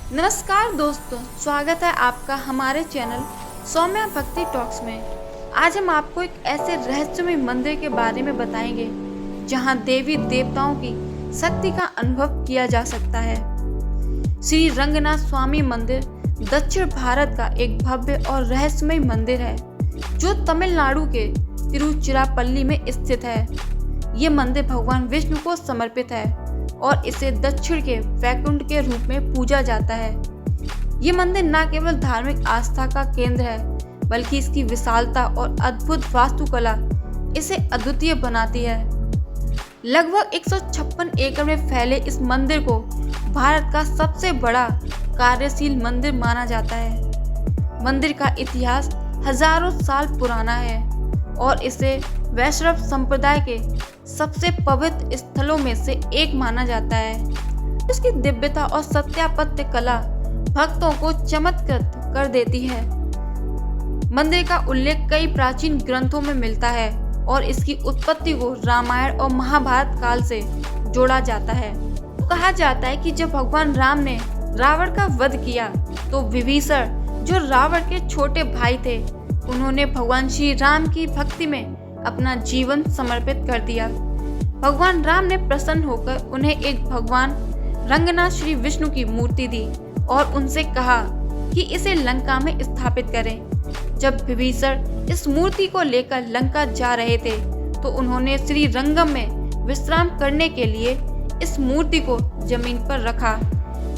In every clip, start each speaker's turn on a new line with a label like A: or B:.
A: नमस्कार दोस्तों, स्वागत है आपका हमारे चैनल सौम्या भक्ति टॉक्स में। आज हम आपको एक ऐसे रहस्यमय मंदिर के बारे में बताएंगे जहां देवी देवताओं की शक्ति का अनुभव किया जा सकता है। श्री रंगनाथ स्वामी मंदिर दक्षिण भारत का एक भव्य और रहस्यमय मंदिर है जो तमिलनाडु के तिरुचिरापल्ली में स्थित है। ये मंदिर भगवान विष्णु को समर्पित है और इसे दक्षिण के वैकुंठ के रूप में पूजा जाता है। ये मंदिर न केवल धार्मिक आस्था का केंद्र है बल्कि इसकी विशालता और अद्भुत वास्तुकला इसे अद्वितीय बनाती है। लगभग 156 एकड़ में फैले इस मंदिर को भारत का सबसे बड़ा कार्यशील मंदिर माना जाता है। मंदिर का इतिहास हजारों साल पुराना है और इसे वैष्णव संप्रदाय के सबसे पवित्र स्थलों में से एक माना जाता है। इसकी दिव्यता और स्थापत्य कला भक्तों को चमत्कृत कर देती है। मंदिर का उल्लेख कई प्राचीन ग्रंथों में मिलता है और इसकी उत्पत्ति को रामायण और महाभारत काल से जोड़ा जाता है। कहा जाता है कि जब भगवान राम ने रावण का वध किया तो विभीषण, जो रावण के छोटे भाई थे, उन्होंने भगवान श्री राम की भक्ति में अपना जीवन समर्पित कर दिया। भगवान राम ने प्रसन्न होकर उन्हें एक भगवान रंगनाथ श्री विष्णु की मूर्ति दी और उनसे कहा कि इसे लंका में स्थापित करें। जब विभीषण इस मूर्ति को लेकर लंका जा रहे थे तो उन्होंने श्री रंगम में विश्राम करने के लिए इस मूर्ति को जमीन पर रखा,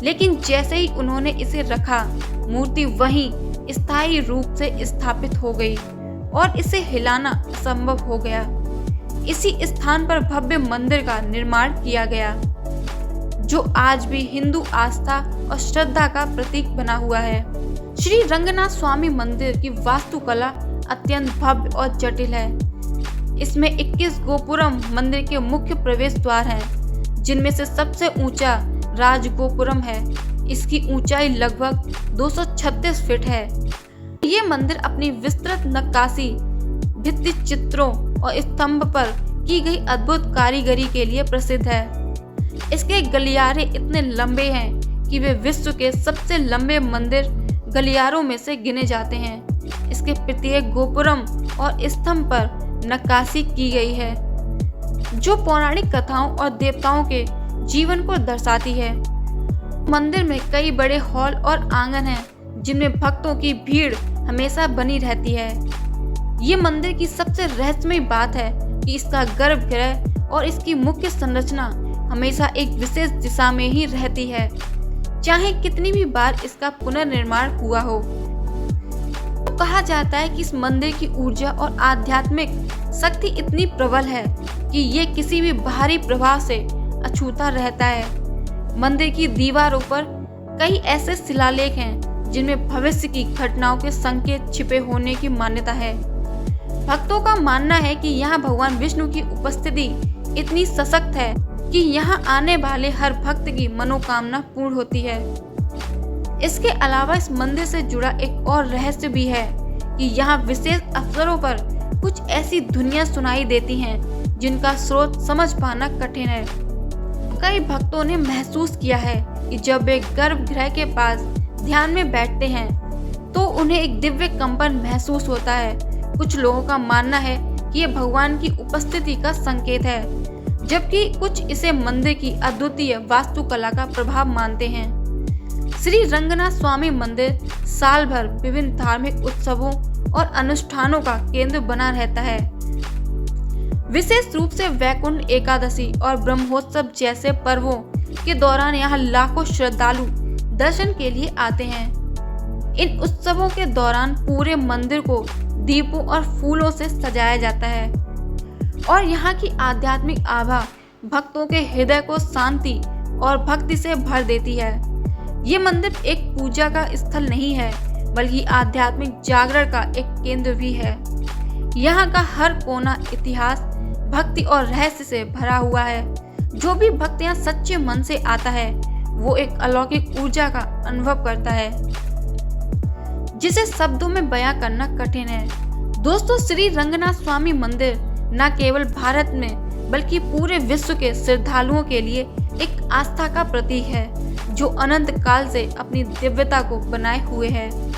A: लेकिन जैसे ही उन्होंने इसे रखा, मूर्ति वहीं स्थायी रूप से स्थापित हो गई और इसे हिलाना असंभव हो गया। इसी स्थान पर भव्य मंदिर का निर्माण किया गया जो आज भी हिंदू आस्था और श्रद्धा का प्रतीक बना हुआ है। श्री रंगनाथ स्वामी मंदिर की वास्तुकला अत्यंत भव्य और जटिल है। इसमें 21 गोपुरम मंदिर के मुख्य प्रवेश द्वार हैं, जिनमें से सबसे ऊंचा राजगोपुरम है। इसकी ऊंचाई लगभग 236 फीट है। ये मंदिर अपनी विस्तृत नक्काशी, भित्ति चित्रों और स्तंभ पर की गई अद्भुत कारीगरी के लिए प्रसिद्ध है। इसके गलियारे इतने लंबे हैं कि वे विश्व के सबसे लंबे मंदिर गलियारों में से गिने जाते हैं। इसके प्रत्येक गोपुरम और स्तंभ पर नक्काशी की गई है जो पौराणिक कथाओं और देवताओं के जीवन को दर्शाती है। मंदिर में कई बड़े हॉल और आंगन हैं जिनमें भक्तों की भीड़ हमेशा बनी रहती है। ये मंदिर की सबसे रहस्यमय बात है कि इसका गर्भगृह और इसकी मुख्य संरचना हमेशा एक विशेष दिशा में ही रहती है, चाहे कितनी भी बार इसका पुनर्निर्माण हुआ हो। तो कहा जाता है कि इस मंदिर की ऊर्जा और आध्यात्मिक शक्ति इतनी प्रबल है कि ये किसी भी बाहरी प्रभाव से अछूता रहता है। मंदिर की दीवारों पर कई ऐसे शिलालेख हैं जिनमें भविष्य की घटनाओं के संकेत छिपे होने की मान्यता है। भक्तों का मानना है कि यहाँ भगवान विष्णु की उपस्थिति इतनी सशक्त है कि यहाँ आने वाले हर भक्त की मनोकामना पूर्ण होती है। इसके अलावा इस मंदिर से जुड़ा एक और रहस्य भी है कि यहाँ विशेष अवसरों पर कुछ ऐसी धुनियाँ सुनाई देती हैं जिनका स्रोत समझ पाना कठिन है। कई भक्तों ने महसूस किया है कि जब वे गर्भगृह के पास ध्यान में बैठते हैं तो उन्हें एक दिव्य कंपन महसूस होता है। कुछ लोगों का मानना है कि यह भगवान की उपस्थिति का संकेत है, जबकि कुछ इसे मंदिर की अद्वितीय वास्तुकला का प्रभाव मानते हैं। श्री रंगनाथ स्वामी मंदिर साल भर विभिन्न धार्मिक उत्सवों और अनुष्ठानों का केंद्र बना रहता है। विशेष रूप से वैकुंठ एकादशी और ब्रह्मोत्सव जैसे पर्वों के दौरान यहाँ लाखों श्रद्धालु दर्शन के लिए आते हैं। इन उत्सवों के दौरान पूरे मंदिर को दीपों और फूलों से सजाया जाता है और यहाँ की आध्यात्मिक आभा भक्तों के हृदय को शांति और भक्ति से भर देती है। ये मंदिर एक पूजा का स्थल नहीं है बल्कि आध्यात्मिक जागरण का एक केंद्र भी है। यहाँ का हर कोना इतिहास, भक्ति और रहस्य से भरा हुआ है। जो भी भक्त यहाँ सच्चे मन से आता है वो एक अलौकिक ऊर्जा का अनुभव करता है जिसे शब्दों में बयां करना कठिन है। दोस्तों, श्री रंगनाथ स्वामी मंदिर न केवल भारत में बल्कि पूरे विश्व के श्रद्धालुओं के लिए एक आस्था का प्रतीक है जो अनंत काल से अपनी दिव्यता को बनाए हुए है।